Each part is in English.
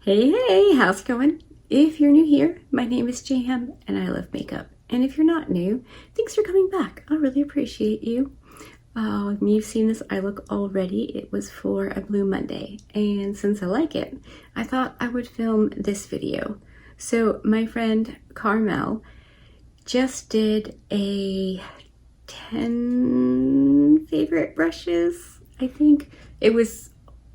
Hey, how's it going? If you're new here, my name is Jam and I love makeup. And if you're not new, thanks for coming back. I really appreciate you. You've seen this eye look already. It was for a Blue Monday. And since I like it, I thought I would film this video. So my friend Carmel just did a 10 favorite brushes, I think. It was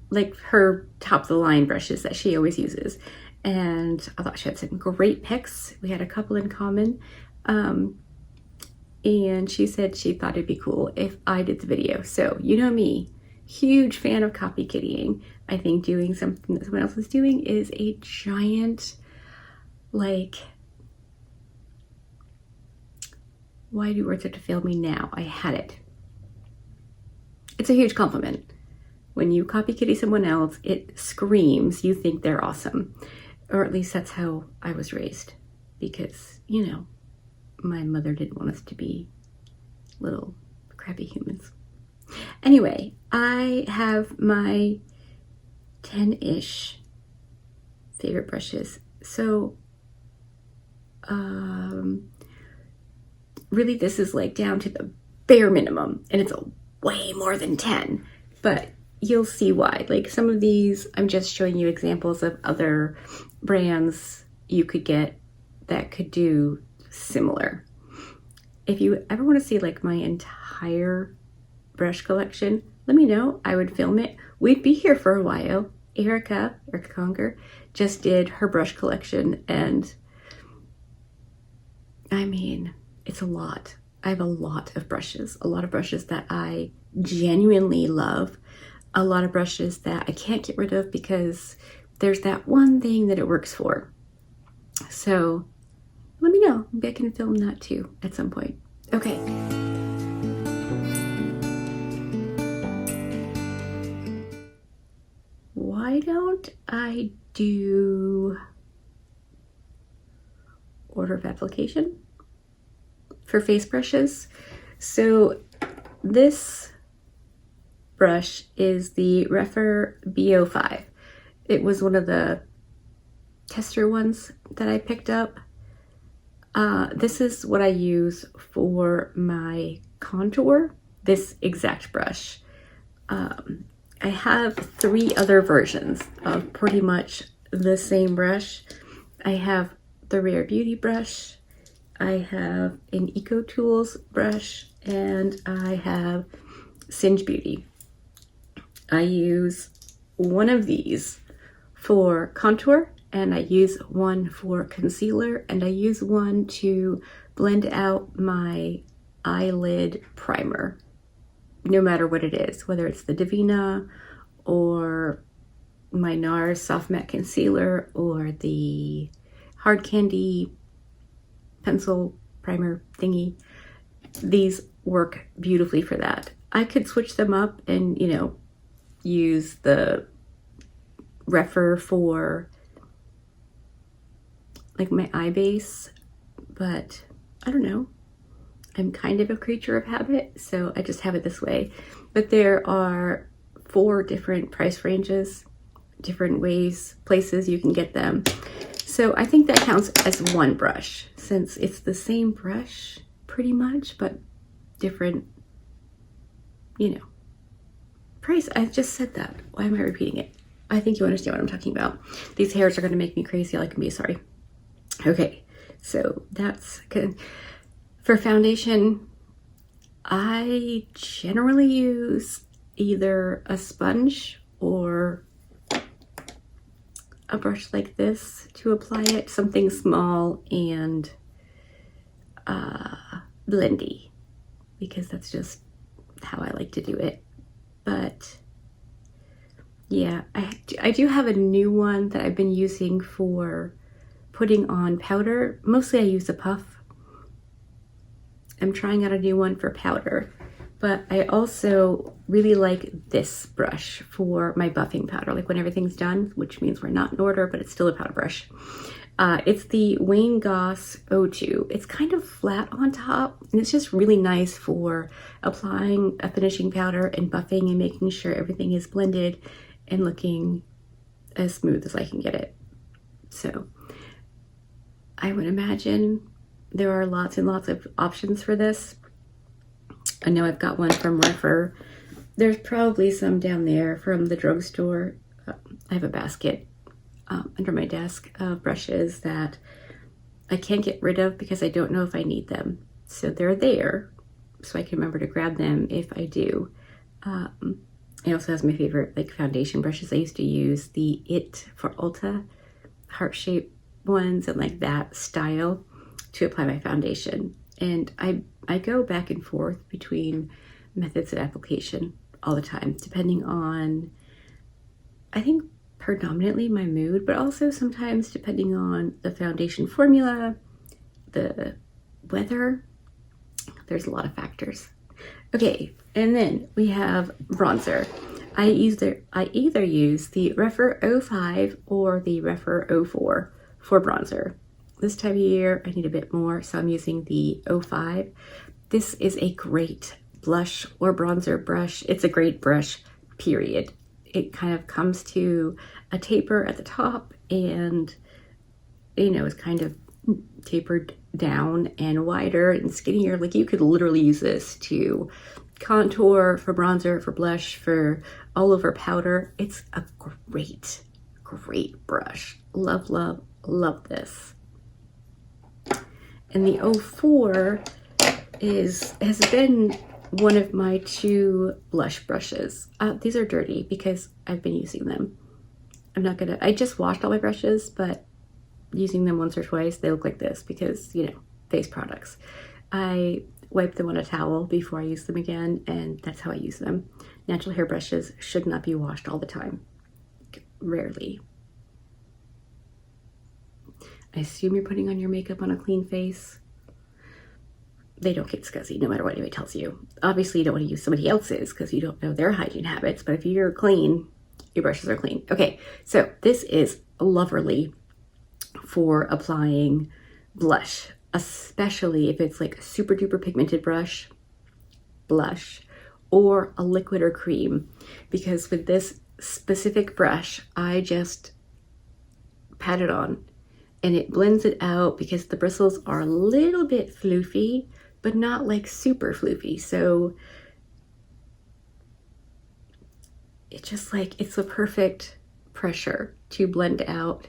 like her top of the line brushes that she always uses. And I thought she had some great picks. We had a couple in common. And she said she thought it'd be cool if I did the video. So you know me, huge fan of copy kittying. I think doing something that someone else is doing is a giant, like, why do words have to fail me now? I had it. It's a huge compliment. When you copy kitty someone else, it screams you think they're awesome. Or at least that's how I was raised. Because, you know, my mother didn't want us to be little crappy humans. Anyway, I have my 10-ish favorite brushes. So, really this is like down to the bare minimum. And it's way more than 10. But you'll see why. Like some of these, I'm just showing you examples of other brands you could get that could do similar. If you ever want to see like my entire brush collection, let me know. I would film it. We'd be here for a while. Erica Conger, just did her brush collection, and I mean, it's a lot. I have a lot of brushes that I genuinely love. A lot of brushes that I can't get rid of because there's that one thing that it works for. So let me know. Maybe I can film that too at some point. Okay. Why don't I do order of application for face brushes? So this brush is the Refer B05. It was one of the tester ones that I picked up. This is what I use for my contour, this exact brush. I have 3 other versions of pretty much the same brush. I have the Rare Beauty brush, I have an Eco Tools brush, and I have Singe Beauty. I use one of these for contour, and I use one for concealer, and I use one to blend out my eyelid primer, no matter what it is, whether it's the Divina or my NARS Soft Matte Concealer or the Hard Candy pencil primer thingy. These work beautifully for that. I could switch them up and, you know, use the Refer for like my eye base, but I don't know. I'm kind of a creature of habit, so I just have it this way. But there are 4 different price ranges, different places you can get them. So I think that counts as one brush, since it's the same brush pretty much, but different, you know, price. I just said that. Why am I repeating it? I think you understand what I'm talking about. These hairs are going to make me crazy. I can be sorry. Okay, so that's good. For foundation, I generally use either a sponge or a brush like this to apply it, something small and blendy, because that's just how I like to do it. But yeah, I do have a new one that I've been using for putting on powder. Mostly I use a puff. I'm trying out a new one for powder, but I also really like this brush for my buffing powder, like when everything's done, which means we're not in order, but it's still a powder brush. It's the Wayne Goss O2. It's kind of flat on top, and it's just really nice for applying a finishing powder and buffing and making sure everything is blended and looking as smooth as I can get it. So I would imagine there are lots and lots of options for this. I know I've got one from Refer. There's probably some down there from the drugstore. I have a basket under my desk of brushes that I can't get rid of because I don't know if I need them. So they're there, so I can remember to grab them if I do. It also has my favorite like foundation brushes. I used to use the It for Ulta heart-shaped ones and like that style to apply my foundation. And I go back and forth between methods of application all the time, depending on, I think, predominantly my mood, but also sometimes depending on the foundation formula, the weather. There's a lot of factors. Okay, and then we have bronzer. I either use the Refer 05 or the Refer 04 for bronzer. This time of year, I need a bit more, so I'm using the 05. This is a great blush or bronzer brush. It's a great brush, period. It kind of comes to a taper at the top and, you know, it's kind of tapered down and wider and skinnier. Like you could literally use this to contour, for bronzer, for blush, for all over powder. It's a great, great brush. Love, love, love this. And the 04 has been one of my 2 blush brushes. These are dirty because I've been using them. I just washed all my brushes, but using them once or twice, they look like this because, you know, face products. I wipe them on a towel before I use them again, and that's how I use them. Natural hair brushes should not be washed all the time. Rarely. I assume you're putting on your makeup on a clean face. They don't get scuzzy no matter what anybody tells you. Obviously, you don't want to use somebody else's because you don't know their hygiene habits, but if you're clean, your brushes are clean. Okay, so this is lovely for applying blush, especially if it's like a super duper pigmented blush, or a liquid or cream, because with this specific brush, I just pat it on and it blends it out because the bristles are a little bit floofy, but not like super floofy. So it's just like, it's the perfect pressure to blend out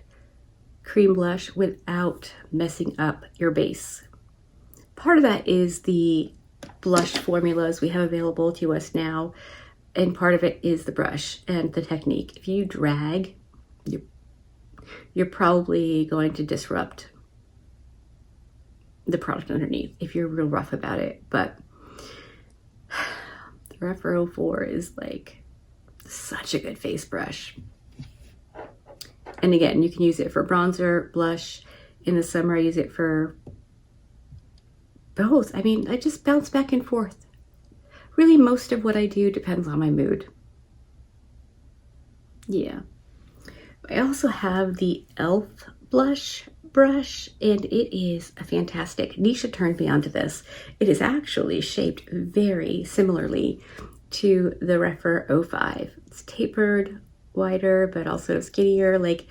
cream blush without messing up your base. Part of that is the blush formulas we have available to us now, and part of it is the brush and the technique. If you drag, you're probably going to disrupt the product underneath if you're real rough about it. But the Refer 04 is like such a good face brush. And again, you can use it for bronzer, blush. In the summer, I use it for both. I mean, I just bounce back and forth. Really, most of what I do depends on my mood. Yeah. I also have the e.l.f. blush brush, and it is a fantastic. Nisha turned me onto this. It is actually shaped very similarly to the Refer 05. It's tapered, wider, but also skinnier. Like,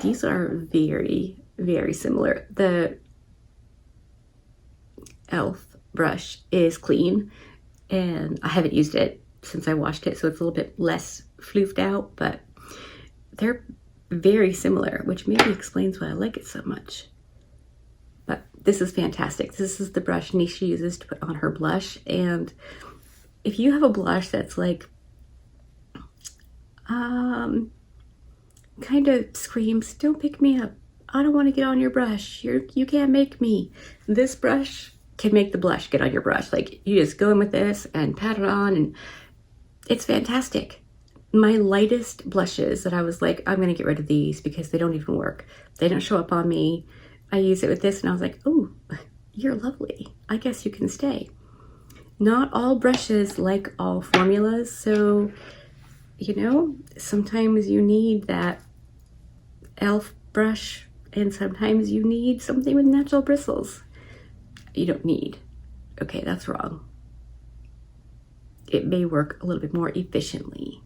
these are very, very similar. The e.l.f. brush is clean, and I haven't used it since I washed it, so it's a little bit less floofed out, but they're very similar, which maybe explains why I like it so much. But this is fantastic. This is the brush Nisha uses to put on her blush, and if you have a blush that's like kind of screams, "Don't pick me up, I don't want to get on your brush, you can't make me," this brush can make the blush get on your brush. Like, you just go in with this and pat it on, and it's fantastic. My lightest blushes that I was like, I'm gonna get rid of these because they don't even work, they don't show up on me, I use it with this, and I was like, oh, you're lovely, I guess you can stay. Not all brushes like all formulas, so, you know, sometimes you need that e.l.f. brush, and sometimes you need something with natural bristles. You don't need. Okay, that's wrong. It may work a little bit more efficiently.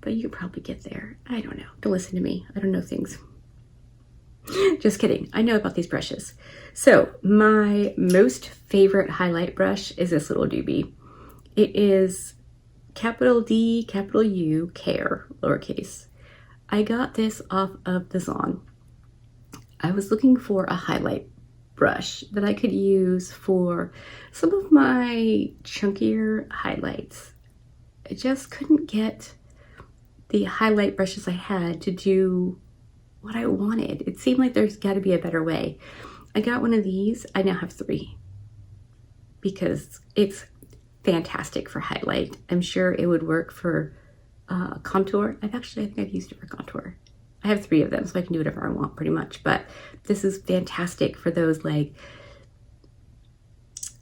but you could probably get there. I don't know. Don't listen to me. I don't know things. Just kidding. I know about these brushes. So my most favorite highlight brush is this little doobie. It is capital D, capital U, Care, lowercase. I got this off of the Zon. I was looking for a highlight brush that I could use for some of my chunkier highlights. I just couldn't get the highlight brushes I had to do what I wanted. It seemed like there's got to be a better way. I got one of these. I now have 3 because it's fantastic for highlight. I'm sure it would work for contour. I think I've used it for contour. I have 3 of them, so I can do whatever I want pretty much, but this is fantastic for those like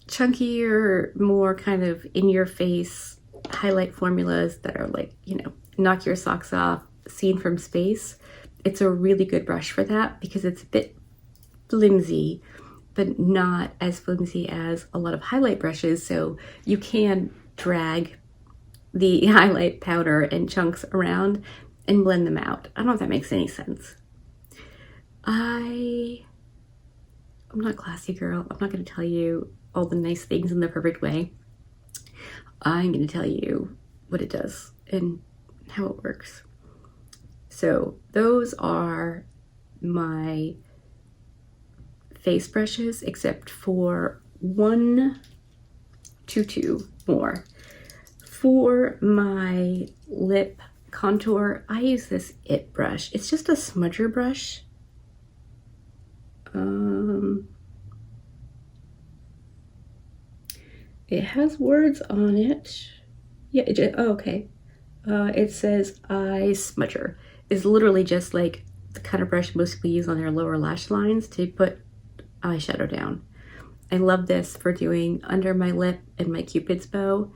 chunkier, more kind of in your face highlight formulas that are like, you know, knock your socks off, seen from space. It's a really good brush for that because it's a bit flimsy, but not as flimsy as a lot of highlight brushes. So you can drag the highlight powder and chunks around and blend them out. I don't know if that makes any sense. I'm not a classy girl. I'm not going to tell you all the nice things in the perfect way. I'm going to tell you what it does and how it works. So those are my face brushes, except for 2 more. For my lip contour, I use this It brush. It's just a smudger brush. It has words on it. Yeah, okay. It says eye smudger. It's literally just like the kind of brush most people use on their lower lash lines to put eyeshadow down. I love this for doing under my lip and my Cupid's bow.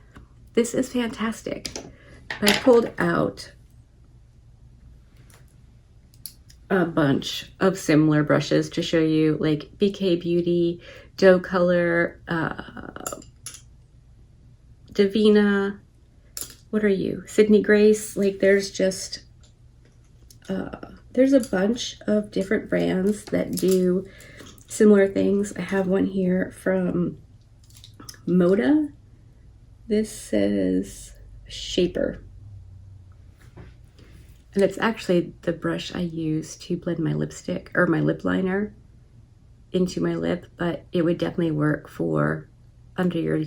This is fantastic. I pulled out a bunch of similar brushes to show you, like BK Beauty, Doe Color, Davina, what are you? Sydney Grace. Like there's just, there's a bunch of different brands that do similar things. I have one here from Moda. This says Shaper. And it's actually the brush I use to blend my lipstick or my lip liner into my lip, but it would definitely work for under your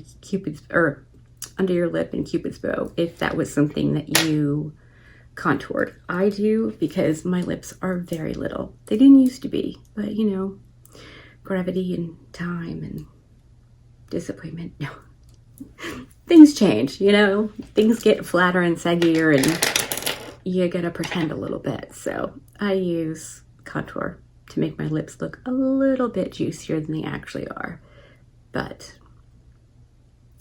under your lip and Cupid's bow if that was something that you contoured. I do because my lips are very little. They didn't used to be, but you know, gravity and time and disappointment. No. Things change, you know, things get flatter and saggier and you gotta pretend a little bit. So I use contour to make my lips look a little bit juicier than they actually are. But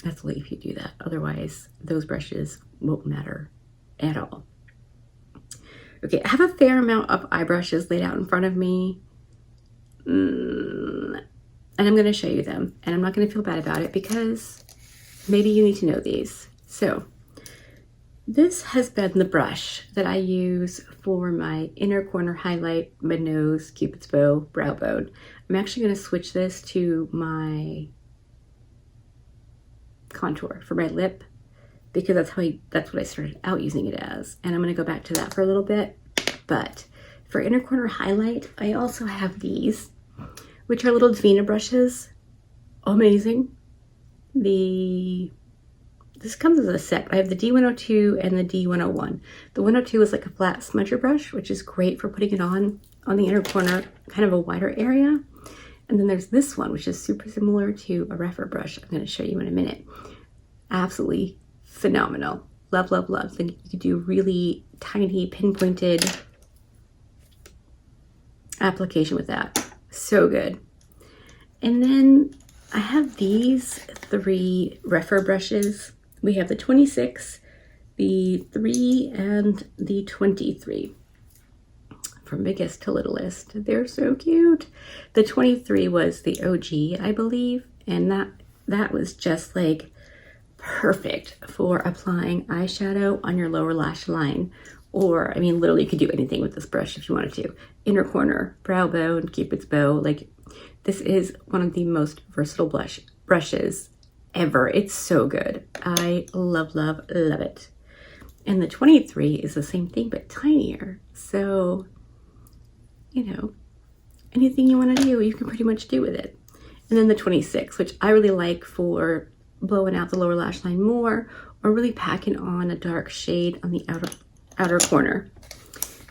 that's only if you do that. Otherwise, those brushes won't matter at all. Okay, I have a fair amount of eye brushes laid out in front of me. And I'm gonna show you them. And I'm not gonna feel bad about it because maybe you need to know these. So this has been the brush that I use for my inner corner highlight, my nose, Cupid's bow, brow bone. I'm actually going to switch this to my contour for my lip because that's what I started out using it as. And I'm going to go back to that for a little bit. But for inner corner highlight, I also have these, which are little Davina brushes. Amazing. This comes as a set. I have the D102 and the D101. The 102 is like a flat smudger brush, which is great for putting it on the inner corner, kind of a wider area. And then there's this one, which is super similar to a Refer brush. I'm going to show you in a minute. Absolutely phenomenal. Love, love, love. Then you can do really tiny pinpointed application with that. So good. And then I have these 3 Refer brushes. We have the 26, the 3, and the 23. From biggest to littlest. They're so cute. The 23 was the OG, I believe, and that was just like perfect for applying eyeshadow on your lower lash line. Or, I mean, literally you could do anything with this brush if you wanted to. Inner corner, brow bone, Cupid's bow. Like, this is one of the most versatile brushes ever. It's so good. I love, love, love it. And the 23 is the same thing, but tinier. So, you know, anything you want to do, you can pretty much do with it. And then the 26, which I really like for blowing out the lower lash line more, or really packing on a dark shade on the outer corner.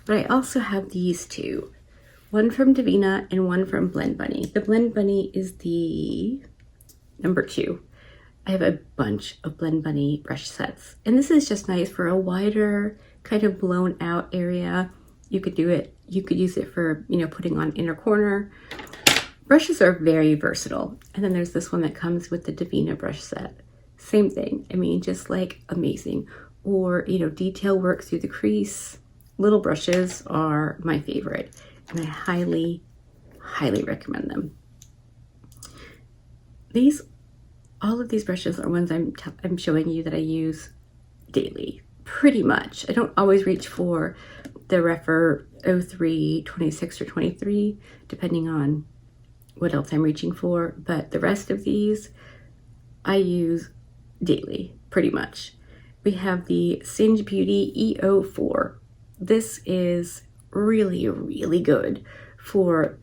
But I also have these two, one from Davina and one from Blend Bunny. The Blend Bunny is the number 2. I have a bunch of Blend Bunny brush sets, and this is just nice for a wider kind of blown out area. You could use it for, you know, putting on inner corner. Brushes are very versatile. And then there's this one that comes with the Davina brush set. Same thing. I mean, just like amazing. Or, you know, detail work through the crease. Little brushes are my favorite, and I highly, highly recommend them. All of these brushes are ones I'm showing you that I use daily, pretty much. I don't always reach for the Refer 03, 26, or 23, depending on what else I'm reaching for, but the rest of these I use daily, pretty much. We have the Singe Beauty EO4. This is really, really good for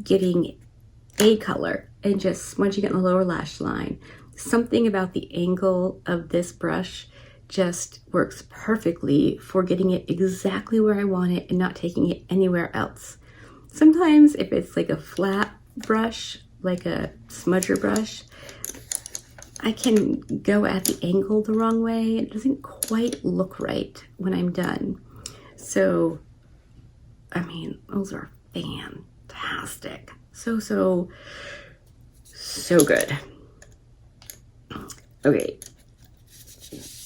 getting a color and just smudging it in the lower lash line. Something about the angle of this brush just works perfectly for getting it exactly where I want it and not taking it anywhere else. Sometimes if it's like a flat brush, like a smudger brush, I can go at the angle the wrong way. It doesn't quite look right when I'm done. So, I mean, those are fantastic. So good. Okay.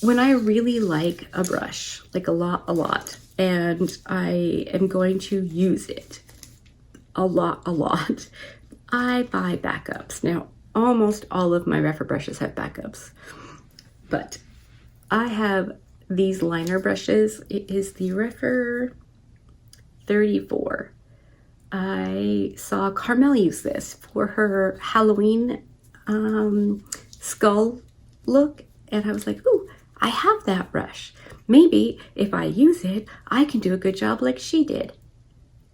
When I really like a brush, like a lot, and I am going to use it a lot, I buy backups. Now, almost all of my Refer brushes have backups, but I have these liner brushes. It is the Refer 34. I saw Carmel use this for her Halloween skull look, and I was like, ooh, I have that brush. Maybe if I use it, I can do a good job like she did.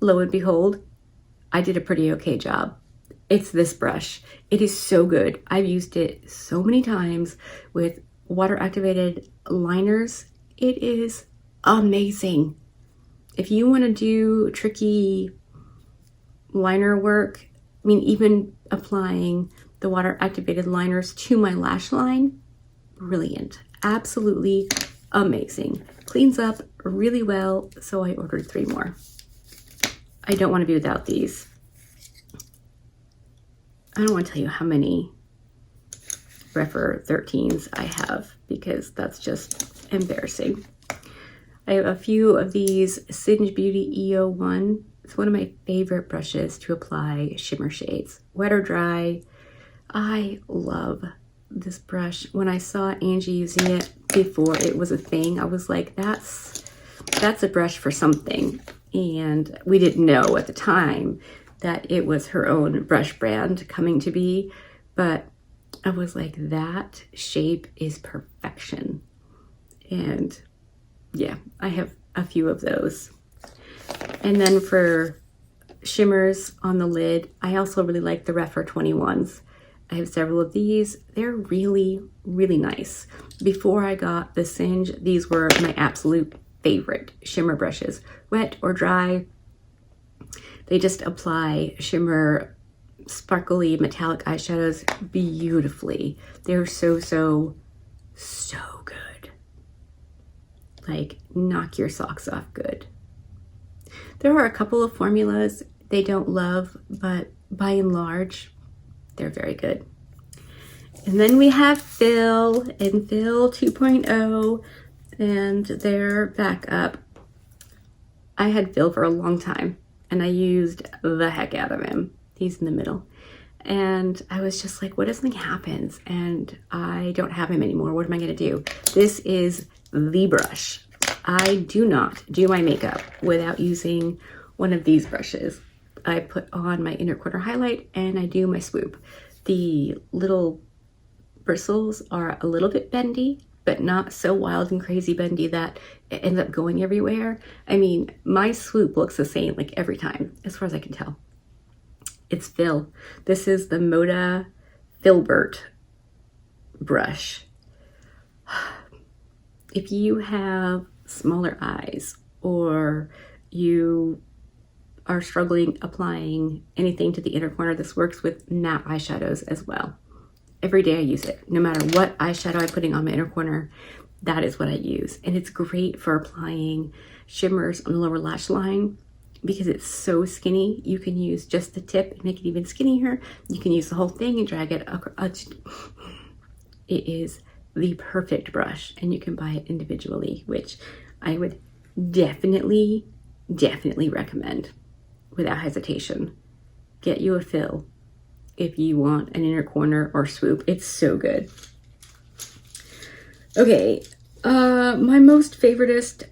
Lo and behold, I did a pretty okay job. It's this brush. It is so good. I've used it so many times with water activated liners. It is amazing. If you want to do tricky liner work, I mean, even applying the water activated liners to my lash line, brilliant. Absolutely amazing. Cleans up really well, so I ordered 3 more. I don't want to be without these. I don't want to tell you how many Refer 13s I have, because that's just embarrassing. I have a few of these Singe Beauty EO1. It's one of my favorite brushes to apply shimmer shades, wet or dry. I love this brush. When I saw Angie using it before it was a thing, I was like, that's a brush for something. And we didn't know at the time that it was her own brush brand coming to be, but I was like, that shape is perfection. And yeah, I have a few of those. And then for shimmers on the lid, I also really like the Refer 21s. I have several of these. They're really, really nice. Before I got the Singe, these were my absolute favorite shimmer brushes. Wet or dry, they just apply shimmer, sparkly metallic eyeshadows beautifully. They're so good. Like, knock your socks off good. There are a couple of formulas they don't love, but by and large, they're very good. And then we have Fill and Fill 2.0 and their backup. I had Fill for a long time, and I used the heck out of him. He's in the middle. And I was just like, what if something happens and I don't have him anymore? What am I going to do? This is the brush. I do not do my makeup without using one of these brushes. I put on my inner corner highlight and I do my swoop. The little bristles are a little bit bendy, but not so wild and crazy bendy that it ends up going everywhere. I mean, my swoop looks the same like every time, as far as I can tell. It's Fill. This is the Moda Filbert brush. If you have smaller eyes or you are struggling applying anything to the inner corner, this works with matte eyeshadows as well. Every day I use it. No matter what eyeshadow I'm putting on my inner corner, that is what I use. And it's great for applying shimmers on the lower lash line because it's so skinny. You can use just the tip and make it even skinnier. You can use the whole thing and drag it across. It is the perfect brush, and you can buy it individually, which I would definitely recommend without hesitation. Get you a Fill if you want an inner corner or swoop. It's so good. Okay, my most favorite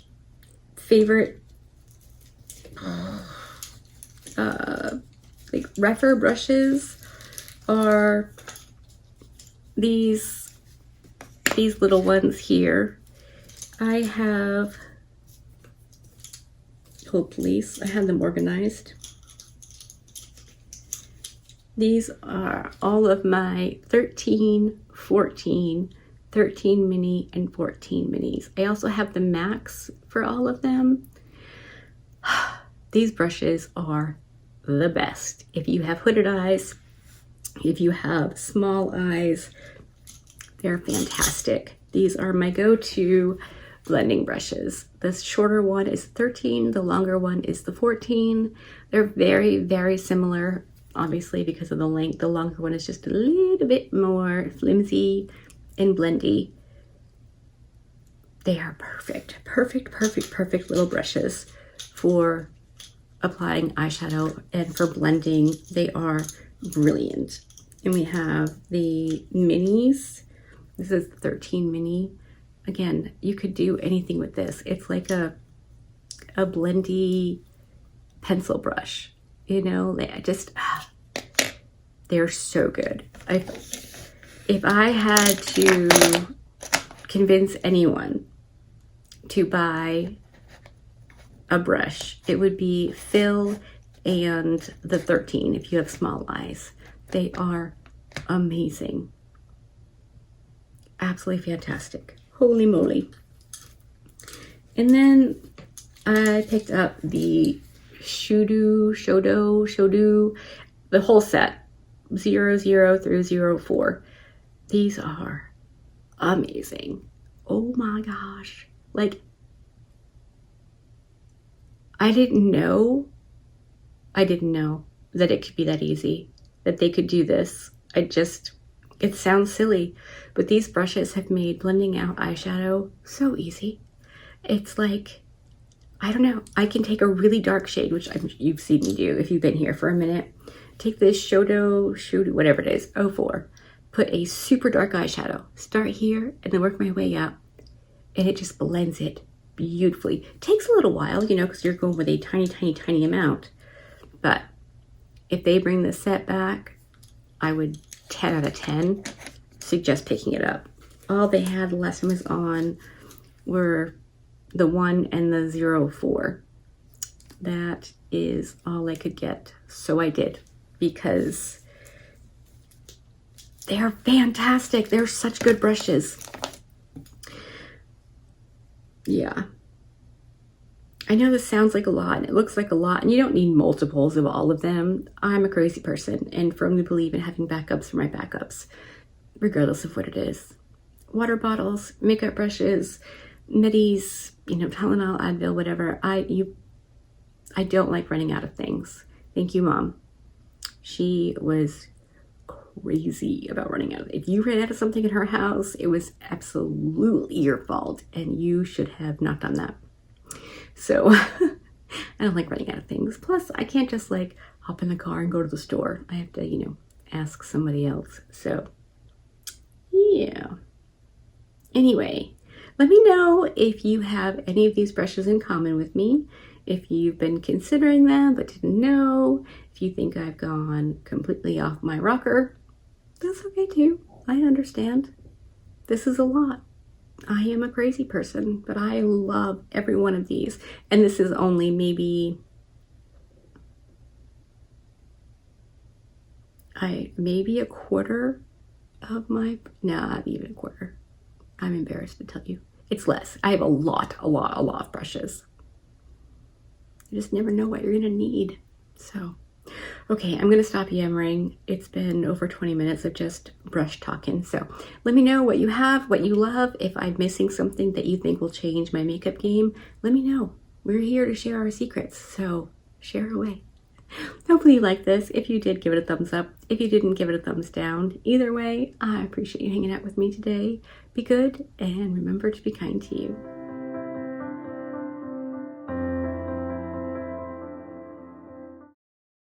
like refer brushes are these little ones here. I have, hopefully, I have them organized. These are all of my 13, 14, 13 mini, and 14 minis. I also have the max for all of them. These brushes are the best. If you have hooded eyes, if you have small eyes, they're fantastic. These are my go-to blending brushes. The shorter one is 13, the longer one is the 14. They're very, very similar, obviously because of the length. The longer one is just a little bit more flimsy and blendy. They are perfect little brushes for applying eyeshadow and for blending. They are brilliant. And we have the minis. This is the 13 mini. Again, you could do anything with this. It's like a blendy pencil brush. You know, they're so good. If I had to convince anyone to buy a brush, it would be Fill and the 13 if you have small eyes. They are amazing. Absolutely fantastic. Holy moly. And then I picked up the Shodo, the whole set, 00 through 04. These are amazing. Oh my gosh. Like, I didn't know that it could be that easy, that they could do this. It sounds silly, but these brushes have made blending out eyeshadow so easy. It's like, I don't know, I can take a really dark shade, which you've seen me do if you've been here for a minute. Take this Shodo, whatever it is, 04, put a super dark eyeshadow, start here, and then work my way up, and it just blends it beautifully. Takes a little while, you know, because you're going with a tiny amount, but if they bring the set back, I would 10 out of 10 suggest picking it up. All they had the last time was on were the 1 and the 04. That is all I could get, so I did, because they're fantastic. They're such good brushes. Yeah. I know this sounds like a lot and it looks like a lot, and you don't need multiples of all of them. I'm a crazy person and firmly believe in having backups for my backups, regardless of what it is. Water bottles, makeup brushes, middies, you know, Tylenol, Advil, whatever. I don't like running out of things. Thank you, Mom. She was crazy about running out of it. If you ran out of something in her house, it was absolutely your fault, and you should have not done that. So I don't like running out of things. Plus, I can't just like hop in the car and go to the store. I have to, you know, ask somebody else. So yeah. Anyway, let me know if you have any of these brushes in common with me, if you've been considering them but didn't know, if you think I've gone completely off my rocker. That's okay too. I understand. This is a lot. I am a crazy person, but I love every one of these. And this is only maybe a quarter of my, not even a quarter. I'm embarrassed to tell you. It's less. I have a lot of brushes. You just never know what you're gonna need. So, okay, I'm gonna stop yammering. It's been over 20 minutes of just brush talking. So let me know what you have, what you love. If I'm missing something that you think will change my makeup game, let me know. We're here to share our secrets, so share away. Hopefully you liked this. If you did, give it a thumbs up. If you didn't, give it a thumbs down. Either way, I appreciate you hanging out with me today. Be good and remember to be kind to you.